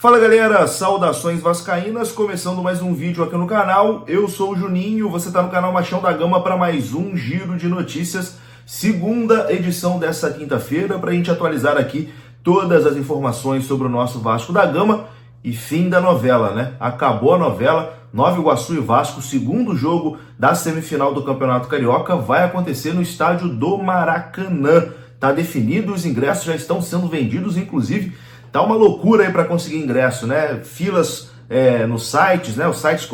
Fala galera, saudações vascaínas, começando mais um vídeo aqui no canal. Eu sou o Juninho, você está no canal Machão da Gama para mais um giro de notícias, segunda edição dessa quinta-feira, para a gente atualizar aqui todas as informações sobre o nosso Vasco da Gama e fim da novela, né? Acabou a novela, Nova Iguaçu e Vasco, segundo jogo da semifinal do Campeonato Carioca, vai acontecer no estádio do Maracanã. Tá definido, os ingressos já estão sendo vendidos, inclusive. Tá uma loucura aí para conseguir ingresso, né? Filas nos sites, né? Os sites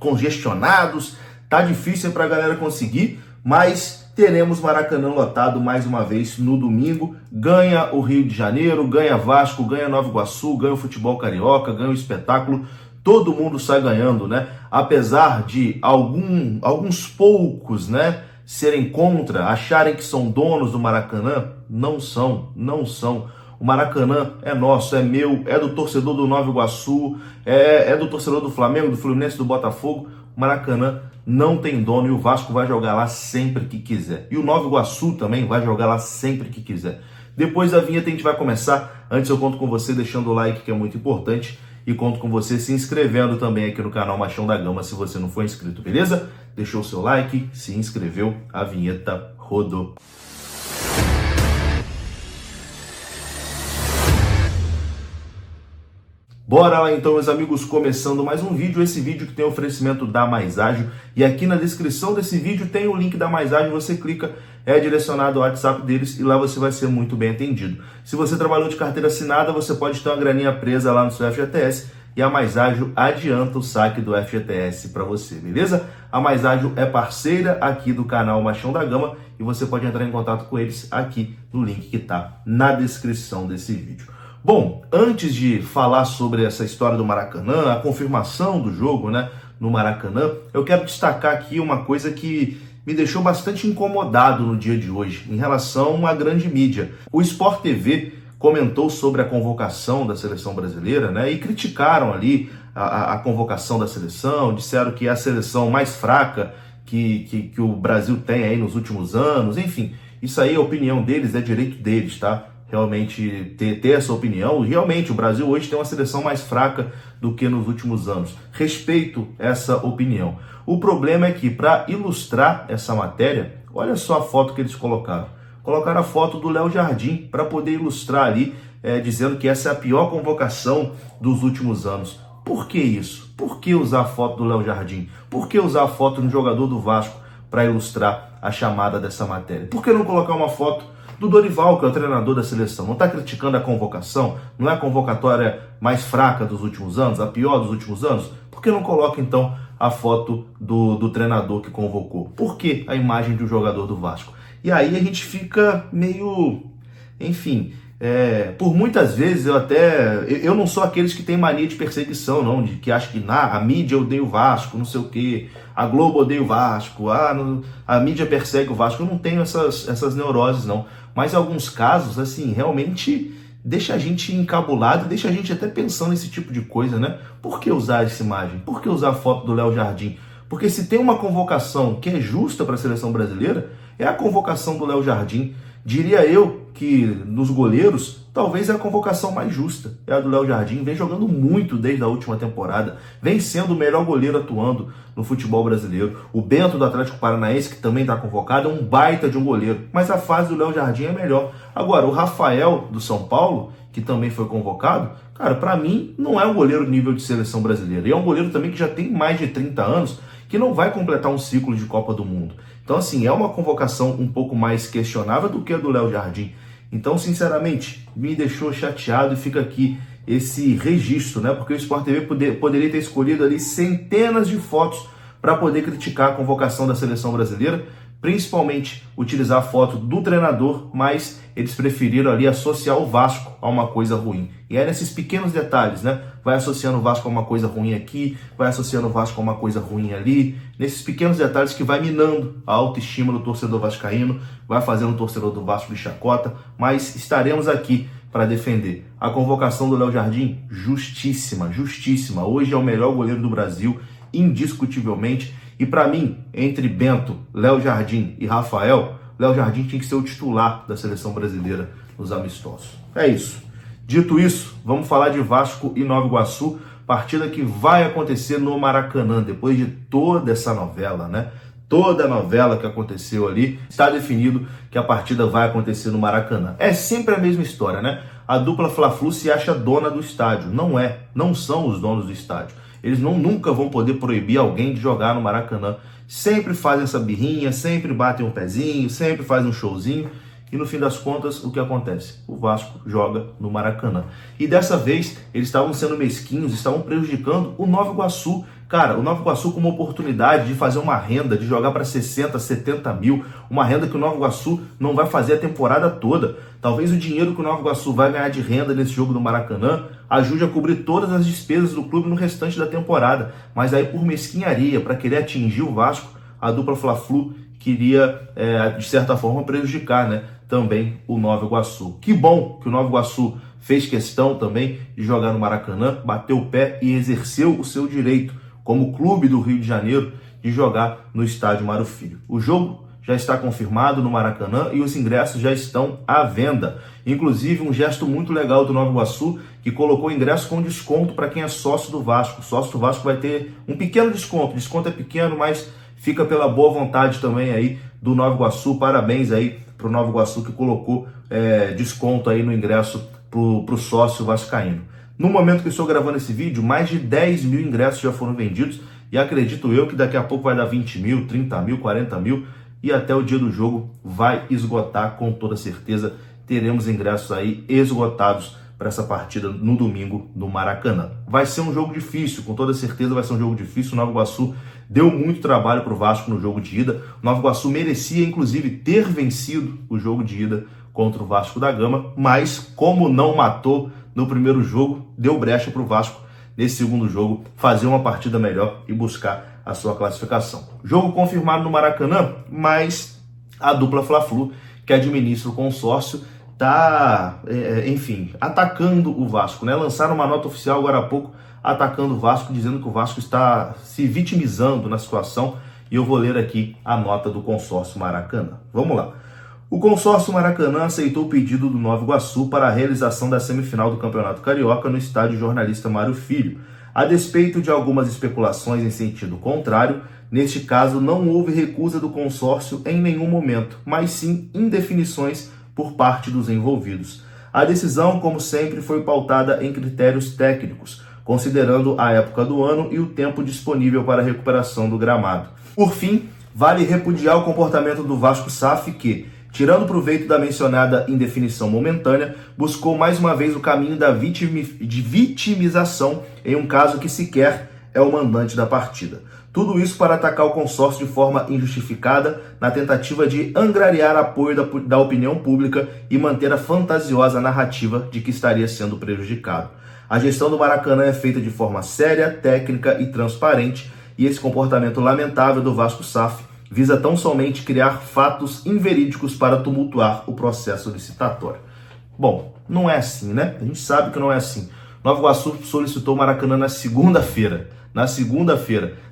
congestionados. Tá difícil para a galera conseguir, mas teremos Maracanã lotado mais uma vez no domingo. Ganha o Rio de Janeiro, ganha Vasco, ganha Nova Iguaçu, ganha o futebol carioca, ganha o espetáculo. Todo mundo sai ganhando, né? Apesar de alguns poucos, né, serem contra, acharem que são donos do Maracanã, não são. O Maracanã é nosso, é meu, é do torcedor do Nova Iguaçu, é do torcedor do Flamengo, do Fluminense, do Botafogo. O Maracanã não tem dono e o Vasco vai jogar lá sempre que quiser. E o Nova Iguaçu também vai jogar lá sempre que quiser. Depois da vinheta a gente vai começar. Antes eu conto com você deixando o like, que é muito importante, e conto com você se inscrevendo também aqui no canal Machão da Gama, se você não for inscrito, beleza? Deixou o seu like, se inscreveu, a vinheta rodou. Bora lá então, meus amigos, começando mais um vídeo, esse vídeo que tem oferecimento da Mais Ágil, e aqui na descrição desse vídeo tem o link da Mais Ágil, você clica, é direcionado ao WhatsApp deles e lá você vai ser muito bem atendido. Se você trabalhou de carteira assinada, você pode ter uma graninha presa lá no seu FGTS e a Mais Ágil adianta o saque do FGTS para você, beleza? A Mais Ágil é parceira aqui do canal Machão da Gama e você pode entrar em contato com eles aqui no link que está na descrição desse vídeo. Bom, antes de falar sobre essa história do Maracanã, a confirmação do jogo, né, no Maracanã, eu quero destacar aqui uma coisa que me deixou bastante incomodado no dia de hoje, em relação à grande mídia. O Sport TV comentou sobre a convocação da seleção brasileira, né, e criticaram ali a convocação da seleção, disseram que é a seleção mais fraca que o Brasil tem aí nos últimos anos, enfim, isso aí é a opinião deles, é direito deles, tá? Realmente ter essa opinião. Realmente o Brasil hoje tem uma seleção mais fraca do que nos últimos anos. Respeito essa opinião. O problema é que, para ilustrar essa matéria, olha só a foto que eles colocaram. Colocaram a foto do Léo Jardim para poder ilustrar ali, dizendo que essa é a pior convocação dos últimos anos. Por que isso? Por que usar a foto do Léo Jardim? Por que usar a foto de um jogador do Vasco para ilustrar a chamada dessa matéria? Por que não colocar uma foto do Dorival, que é o treinador da seleção? Não está criticando a convocação? Não é a convocatória mais fraca dos últimos anos, a pior dos últimos anos? Por que não coloca, então, a foto do treinador que convocou? Por que a imagem de um jogador do Vasco? E aí a gente fica meio... Enfim, por muitas vezes eu não sou aqueles que tem mania de perseguição, não, de que acha que a mídia odeia o Vasco, não sei o quê, a Globo odeia o Vasco, a mídia persegue o Vasco. Eu não tenho essas neuroses, não. Mas em alguns casos, assim, realmente deixa a gente encabulado, deixa a gente até pensando nesse tipo de coisa, né? Por que usar essa imagem? Por que usar a foto do Léo Jardim? Porque se tem uma convocação que é justa para a seleção brasileira, é a convocação do Léo Jardim. Diria eu que nos goleiros, talvez é a convocação mais justa. É a do Léo Jardim, vem jogando muito desde a última temporada, vem sendo o melhor goleiro atuando no futebol brasileiro. O Bento do Atlético Paranaense, que também está convocado, é um baita de um goleiro, mas a fase do Léo Jardim é melhor. Agora, o Rafael do São Paulo, que também foi convocado, cara, para mim não é um goleiro nível de seleção brasileira. E é um goleiro também que já tem mais de 30 anos, que não vai completar um ciclo de Copa do Mundo. Então, assim, é uma convocação um pouco mais questionável do que a do Léo Jardim. Então, sinceramente, me deixou chateado e fica aqui esse registro, né? Porque o Sport TV poderia ter escolhido ali centenas de fotos para poder criticar a convocação da seleção brasileira, principalmente utilizar a foto do treinador, mas eles preferiram ali associar o Vasco a uma coisa ruim. E é nesses pequenos detalhes, né? Vai associando o Vasco a uma coisa ruim aqui, vai associando o Vasco a uma coisa ruim ali, nesses pequenos detalhes que vai minando a autoestima do torcedor vascaíno, vai fazendo o torcedor do Vasco de chacota, mas estaremos aqui para defender. A convocação do Léo Jardim, justíssima, justíssima. Hoje é o melhor goleiro do Brasil, indiscutivelmente. E para mim, entre Bento, Léo Jardim e Rafael, Léo Jardim tinha que ser o titular da seleção brasileira nos amistosos. É isso. Dito isso, vamos falar de Vasco e Nova Iguaçu, partida que vai acontecer no Maracanã, depois de toda essa novela, né? Toda a novela que aconteceu ali, está definido que a partida vai acontecer no Maracanã. É sempre a mesma história, né? A dupla Fla-Flu se acha dona do estádio. Não são os donos do estádio. Eles nunca vão poder proibir alguém de jogar no Maracanã. Sempre fazem essa birrinha, sempre batem um pezinho, sempre fazem um showzinho. E no fim das contas, o que acontece? O Vasco joga no Maracanã. E dessa vez, eles estavam sendo mesquinhos, estavam prejudicando o Nova Iguaçu. Cara, o Nova Iguaçu com uma oportunidade de fazer uma renda, de jogar para 60, 70 mil, uma renda que o Nova Iguaçu não vai fazer a temporada toda. Talvez o dinheiro que o Nova Iguaçu vai ganhar de renda nesse jogo do Maracanã ajude a cobrir todas as despesas do clube no restante da temporada. Mas aí, por mesquinharia, para querer atingir o Vasco, a dupla Fla-Flu queria, de certa forma, prejudicar, né, também o Nova Iguaçu. Que bom que o Nova Iguaçu fez questão também de jogar no Maracanã, bateu o pé e exerceu o seu direito, como clube do Rio de Janeiro, de jogar no estádio Mário Filho. O jogo já está confirmado no Maracanã e os ingressos já estão à venda. Inclusive, um gesto muito legal do Nova Iguaçu, que colocou ingresso com desconto para quem é sócio do Vasco. O sócio do Vasco vai ter um pequeno desconto. O desconto é pequeno, mas fica pela boa vontade também aí do Nova Iguaçu. Parabéns aí para o Nova Iguaçu que colocou desconto aí no ingresso para o sócio vascaíno. No momento que eu estou gravando esse vídeo, mais de 10 mil ingressos já foram vendidos e acredito eu que daqui a pouco vai dar 20 mil, 30 mil, 40 mil e até o dia do jogo vai esgotar com toda certeza. Teremos ingressos aí esgotados para essa partida no domingo no Maracanã. Vai ser um jogo difícil, com toda certeza vai ser um jogo difícil. O Nova Iguaçu deu muito trabalho para o Vasco no jogo de ida. O Nova Iguaçu merecia, inclusive, ter vencido o jogo de ida contra o Vasco da Gama, mas como não matou no primeiro jogo, deu brecha para o Vasco nesse segundo jogo fazer uma partida melhor e buscar a sua classificação. Jogo confirmado no Maracanã, mas a dupla Fla-Flu, que administra o consórcio, está, atacando o Vasco, né? Lançaram uma nota oficial agora há pouco atacando o Vasco, dizendo que o Vasco está se vitimizando na situação, e eu vou ler aqui a nota do consórcio Maracanã. Vamos lá. O consórcio Maracanã aceitou o pedido do Nova Iguaçu para a realização da semifinal do Campeonato Carioca no estádio Jornalista Mário Filho. A despeito de algumas especulações em sentido contrário, neste caso não houve recusa do consórcio em nenhum momento, mas sim indefinições por parte dos envolvidos. A decisão, como sempre, foi pautada em critérios técnicos, considerando a época do ano e o tempo disponível para a recuperação do gramado. Por fim, vale repudiar o comportamento do Vasco SAF que, tirando proveito da mencionada indefinição momentânea, buscou mais uma vez o caminho de vitimização em um caso que sequer é o mandante da partida. Tudo isso para atacar o consórcio de forma injustificada, na tentativa de angariar apoio da opinião pública e manter a fantasiosa narrativa de que estaria sendo prejudicado. A gestão do Maracanã é feita de forma séria, técnica e transparente, e esse comportamento lamentável do Vasco SAF visa tão somente criar fatos inverídicos para tumultuar o processo licitatório. Bom, não é assim, né? A gente sabe que não é assim. Nova Iguaçu solicitou o Maracanã na segunda-feira.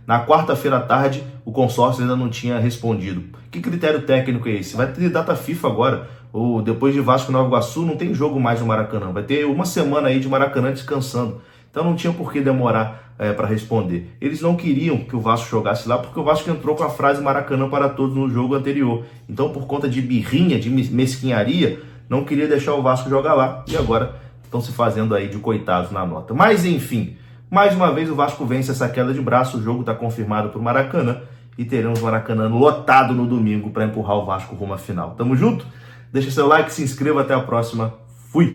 Na quarta-feira à tarde, o consórcio ainda não tinha respondido. Que critério técnico é esse? Vai ter data FIFA agora. Ou depois de Vasco e Nova Iguaçu, não tem jogo mais no Maracanã. Vai ter uma semana aí de Maracanã descansando. Então não tinha por que demorar para responder. Eles não queriam que o Vasco jogasse lá, porque o Vasco entrou com a frase Maracanã para todos no jogo anterior. Então, por conta de birrinha, de mesquinharia, não queria deixar o Vasco jogar lá. E agora estão se fazendo aí de coitados na nota. Mas enfim, mais uma vez o Vasco vence essa queda de braço. O jogo está confirmado para o Maracanã e teremos o Maracanã lotado no domingo para empurrar o Vasco rumo à final. Tamo junto? Deixa seu like, se inscreva, até a próxima.